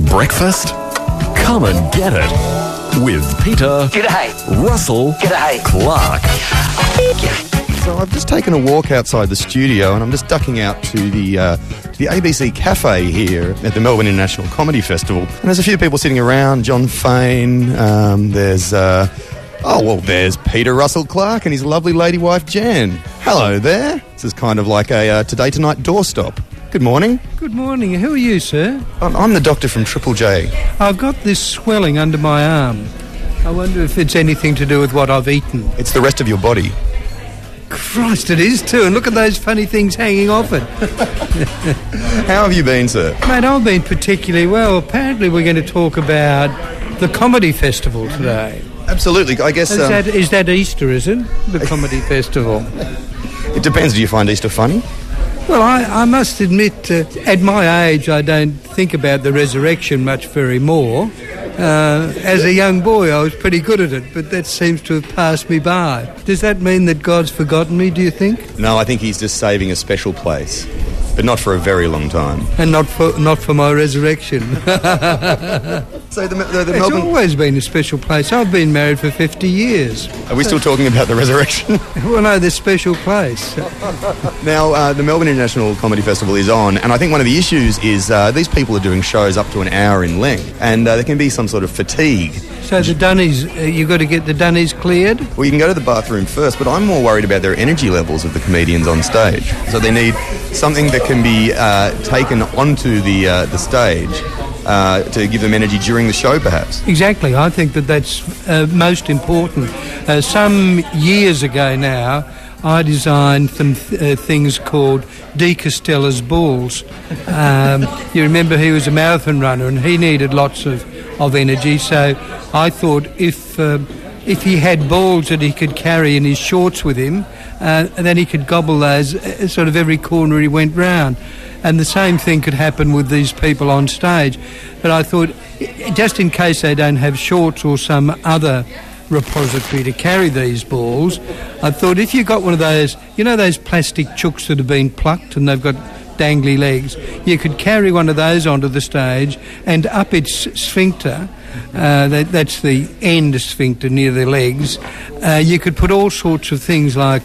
breakfast? Come and get it with Peter Russell-Clarke. So I've just taken a walk outside the studio and I'm just ducking out to the ABC Cafe here at the Melbourne International Comedy Festival. And there's a few people sitting around. John Fain, there's Peter Russell-Clarke and his lovely lady wife Jan. Hello there. This is kind of like a Today Tonight doorstop. Good morning. Good morning. Who are you, sir? I'm the doctor from Triple J. I've got this swelling under my arm. I wonder if it's anything to do with what I've eaten. It's the rest of your body. Christ, it is too. And look at those funny things hanging off it. How have you been, sir? Mate, I've been particularly well. Apparently we're going to talk about the Comedy Festival today. Absolutely. I guess... Is that Easter, is it? The Comedy Festival. It depends. Do you find Easter funny? Well, I must admit, at my age, I don't think about the resurrection much very more. As a young boy, I was pretty good at it, but that seems to have passed me by. Does that mean that God's forgotten me, do you think? No, I think he's just saving a special place, but not for a very long time. And not for my resurrection. So the It's Melbourne... always been a special place. I've been married for 50 years. Are we still talking about the resurrection? Well, no, the special place. Now, the Melbourne International Comedy Festival is on, and I think one of the issues is these people are doing shows up to an hour in length, and there can be some sort of fatigue. So the dunnies, you've got to get the dunnies cleared? Well, you can go to the bathroom first, but I'm more worried about their energy levels of the comedians on stage. So they need something that can be taken onto the stage to give them energy during the show, perhaps. Exactly. I think that's most important. Some years ago now, I designed some things called Castella's balls. You remember he was a marathon runner and he needed lots of energy, so I thought if he had balls that he could carry in his shorts with him, and then he could gobble those sort of every corner he went round. And the same thing could happen with these people on stage. But I thought, just in case they don't have shorts or some other repository to carry these balls, I thought if you got one of those, you know those plastic chooks that have been plucked and they've got dangly legs, you could carry one of those onto the stage and up its sphincter, that's the end sphincter near the legs, you could put all sorts of things like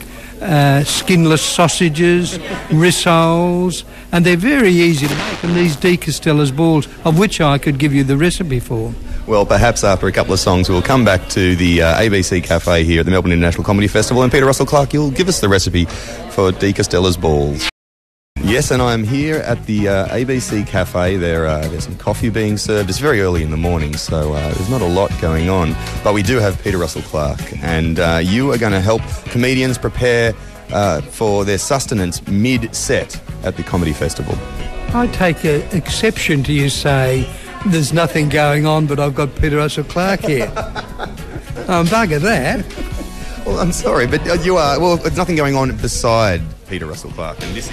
skinless sausages, rissoles, and they're very easy to make, and these Castella's balls, of which I could give you the recipe for. Well, perhaps after a couple of songs we'll come back to the ABC Cafe here at the Melbourne International Comedy Festival, and Peter Russell-Clarke, you'll give us the recipe for Castella's balls. Yes, and I'm here at the ABC Cafe. There's some coffee being served. It's very early in the morning, so there's not a lot going on. But we do have Peter Russell-Clarke, and you are going to help comedians prepare for their sustenance mid-set at the Comedy Festival. I take exception to you say there's nothing going on, but I've got Peter Russell-Clarke here. I'm bugger that. Well, I'm sorry, but you are... Well, there's nothing going on beside Peter Russell-Clarke, and this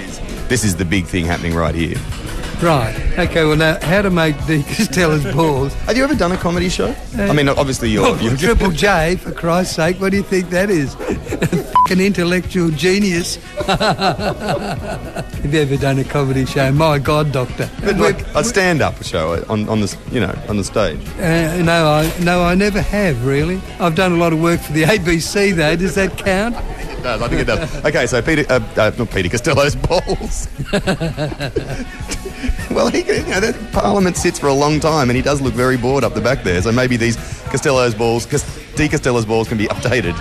is the big thing happening right here. Right. Okay, well, now, how to make Castella's balls. Have you ever done a comedy show? I mean, obviously you're Triple J, for Christ's sake, what do you think that is? An intellectual genius. Have you ever done a comedy show? My God, Doctor. But like a stand-up show on the stage? No, I never have, really. I've done a lot of work for the ABC, though. Does that count? It does, I think it does. Okay, so not Peter Costello's balls. Well, that Parliament sits for a long time, and he does look very bored up the back there. So maybe these Castella's balls can be updated.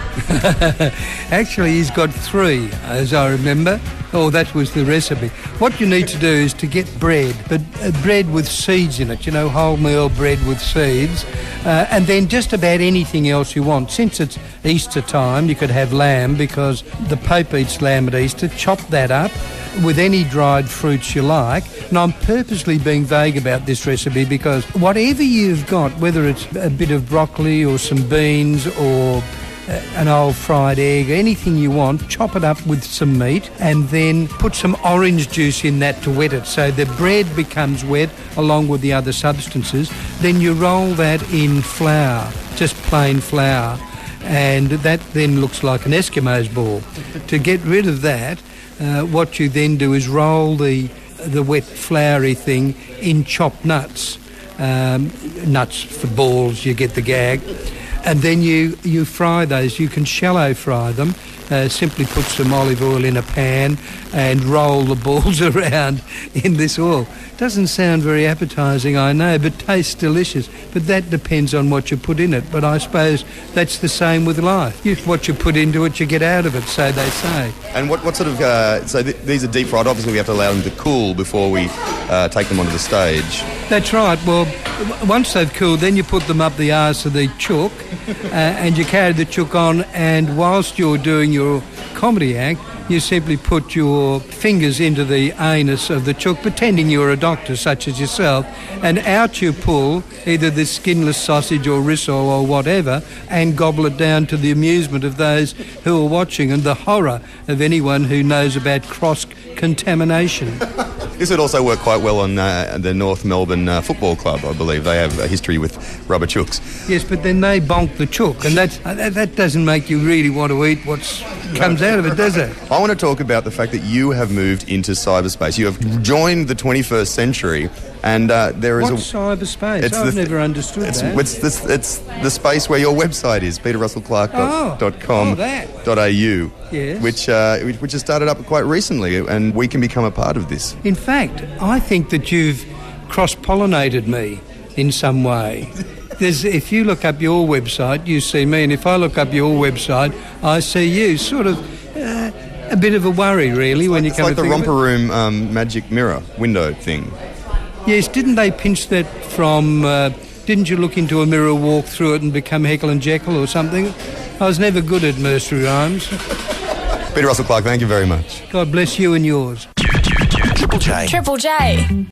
Actually, he's got 3, as I remember. Oh, that was the recipe. What you need to do is to get bread, but bread with seeds in it, wholemeal bread with seeds, and then just about anything else you want. Since it's Easter time, you could have lamb because the Pope eats lamb at Easter. Chop that up with any dried fruits you like. And I'm purposely being vague about this recipe because whatever you've got, whether it's a bit of broccoli or some beans or an old fried egg, anything you want, chop it up with some meat and then put some orange juice in that to wet it so the bread becomes wet along with the other substances. Then you roll that in flour, just plain flour, and that then looks like an Eskimo's ball. To get rid of that, what you then do is roll the wet floury thing in chopped nuts nuts for balls, you get the gag. And then you fry those. You can shallow fry them. Simply put some olive oil in a pan and roll the balls around in this oil. Doesn't sound very appetising, I know, but tastes delicious. But that depends on what you put in it. But I suppose that's the same with life. What you put into it, you get out of it, so they say. And what sort of... these are deep fried. Obviously, we have to allow them to cool before we take them onto the stage. That's right. Well, once they've cooled, then you put them up the arse of the chook and you carry the chook on, and whilst you're doing your comedy act, you simply put your fingers into the anus of the chook, pretending you're a doctor such as yourself, and out you pull either the skinless sausage or rissole or whatever, and gobble it down to the amusement of those who are watching and the horror of anyone who knows about cross-contamination. This would also work quite well on the North Melbourne Football Club, I believe. They have a history with rubber chooks. Yes, but then they bonk the chook, and that doesn't make you really want to eat what comes out of it, does it? I want to talk about the fact that you have moved into cyberspace. You have joined the 21st century, and there is What's cyberspace? I've never understood that. It's the space where your website is, peterrussellclarke.com.au. Yes. Which has started up quite recently, and we can become a part of this. In fact, I think that you've cross-pollinated me in some way. If you look up your website, you see me, and if I look up your website, I see you. Sort of a bit of a worry, really, when you come to think of it. It's like the romper room magic mirror window thing. Yes, didn't they pinch that from... didn't you look into a mirror, walk through it and become Heckle and Jekyll or something? I was never good at nursery rhymes. Peter Russell-Clarke, thank you very much. God bless you and yours. Triple J. Triple J.